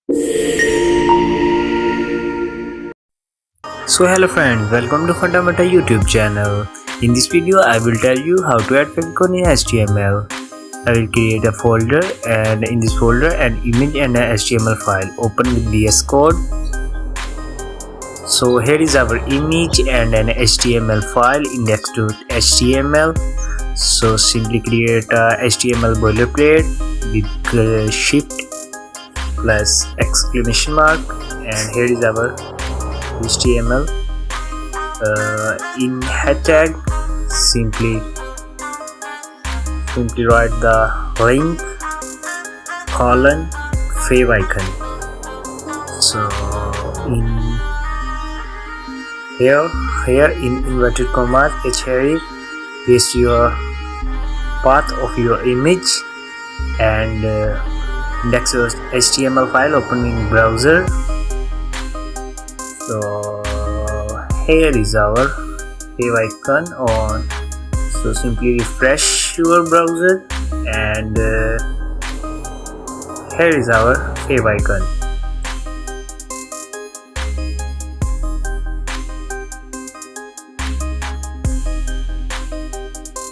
So hello friends, welcome to Fundamental YouTube channel. In this video I will tell you how to add favicon in HTML. I will create a folder, and in this folder an image and an HTML file. Open with VS Code. So here is our image and an HTML file index.html. So simply create a HTML boilerplate with shift plus exclamation mark, and here is our HTML. In head tag simply write the link colon favicon. So in here in inverted commas href paste your path of your image and index your HTML file. Open in browser. So here is our favicon on. So simply refresh your browser, and here is our favicon.